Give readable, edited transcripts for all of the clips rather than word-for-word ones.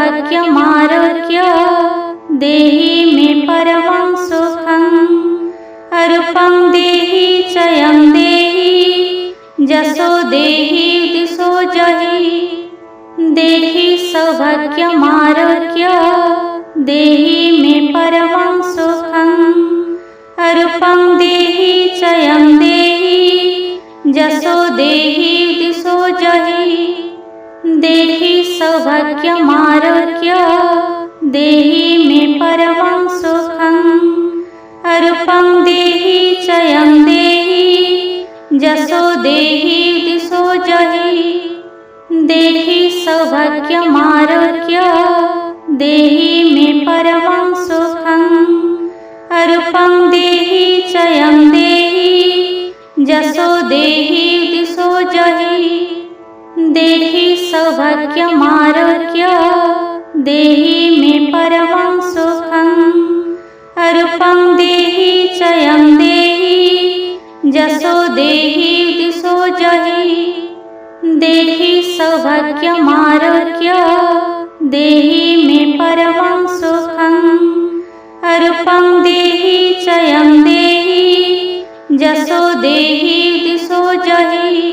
सौभाग्यमारोग्य देहि मे परमं सुखम् अरूपं देहि जयं देहि जसो देहि दिशो जहि देहि सौभाग्यमारोग्य देहि मे परमं सुखम् अरूपं देहि जयं देहि जसो देहि दिशो जहि देहि सौभाग्यमारोग्य देहि मे परमं सुखम् अरूपं देहि जयं देहि जसो देहि दिशो जहि देहि सौभाग्यमारोग्य देहि मे परमं सुखम् अरूपं देहि जयं देहि जसो देहि दिशो जहि देहि सौभाग्यमारोग्य देहि मे परमं सुखम् अरूपं देहि जयं देहि जसो देहि दिशो जहि देहि सौभाग्यमारोग्य देहि मे परमं सुखम् अरूपं देहि जयं देहि जसो देहि दिशो जहि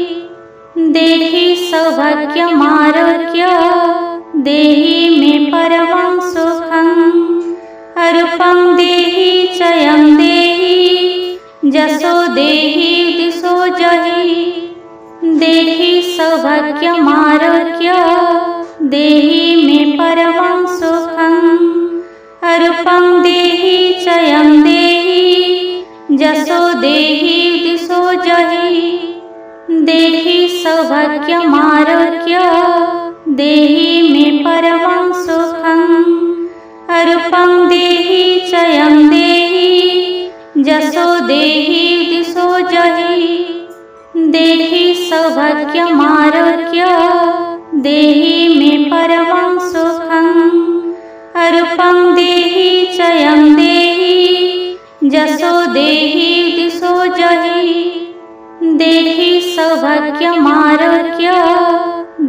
देहि सौभाग्यमारोग्य देहि मे परमं सुखम् अरूपं देहि जयं देहि जसो देहि दिशो जहि देहि सौभाग्यमारोग्य देहि मे परमं सुखम् अरूपं देहि जयं देहि जसो देहि दिशो जहि देहि सौभाग्यमारोग्य देहि मे परमं सुखम् अरूपं देहि जयं देहि जसो देहि दिशो जहि देहि सौभाग्यमारोग्य देहि मे परमं सुखम् अरूपं देहि जयं देहि जसो देहि दिशो जहि देहि सौभाग्यमारोग्य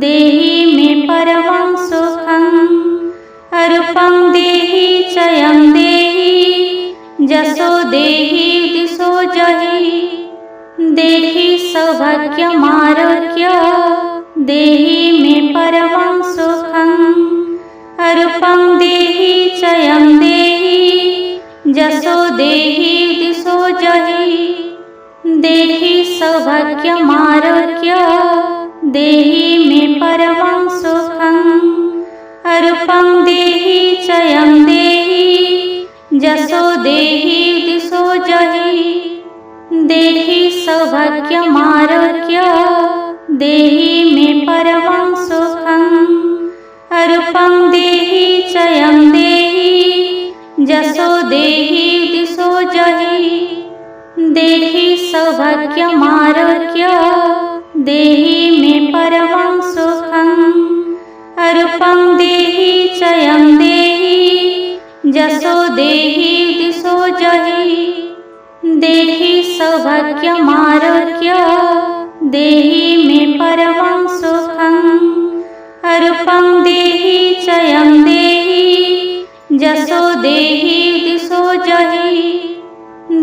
देहि मे परमं सुखम् अरूपं देहि जयं देहि जसो देहि दिशो जहि देहि सौभाग्यमारोग्य देहि मे परमं सुखम् अरूपं देहि जयं देहि जसो देहि दिशो जहि देहि सौभाग्यमारोग्य देहि मे परमं सुखम् अरूपं देहि जयं देहि जसो देहि दिशो जहि देहि सौभाग्यमारोग्य देहि मे परमं सुखम् अरूपं देहि जयं देहि जसो देहि दिशो जहि देहि सौभाग्यमारोग्य देहि मे परमं सुखम् अरूपं देहि जयं देहि जसो देहि दिशो जहि देहि सौभाग्यमारोग्य देहि मे परमं सुखम् अरूपं देहि जयं देहि जसो देहि दिशो जहि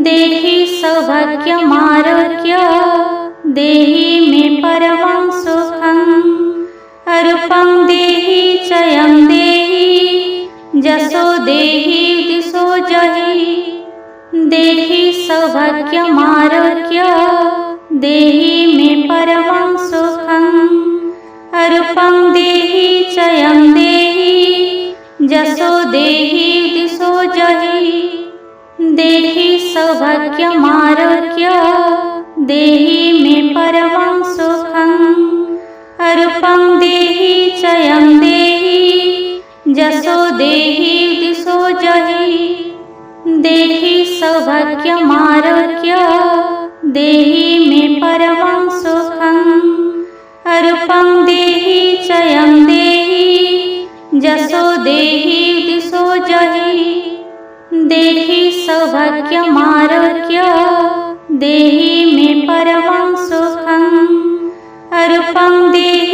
देहि सौभाग्यमारोग्य देहि मे परमं सुखम् अरूपं देहि जयं देहि जसो देहि दिशो जहि देहि सौभाग्यमारोग्य देहि मे परमं सुखम् अरूपं देहि जयं देहि जसो देहि दिशो जहि देहि सौभाग्यमारोग्य देहि मे परमं सुखम् अरूपं देहि जयं देहि जसो देहि दिशो जहि देहि सौभाग्यमारोग्य देहि मे परमं सुखम् अरूपं देहि जयं देहि जसो देहि दिशो जहि देहि सौभाग्यमारोग्य देहि मे परमं सुखम् अरूपं देहि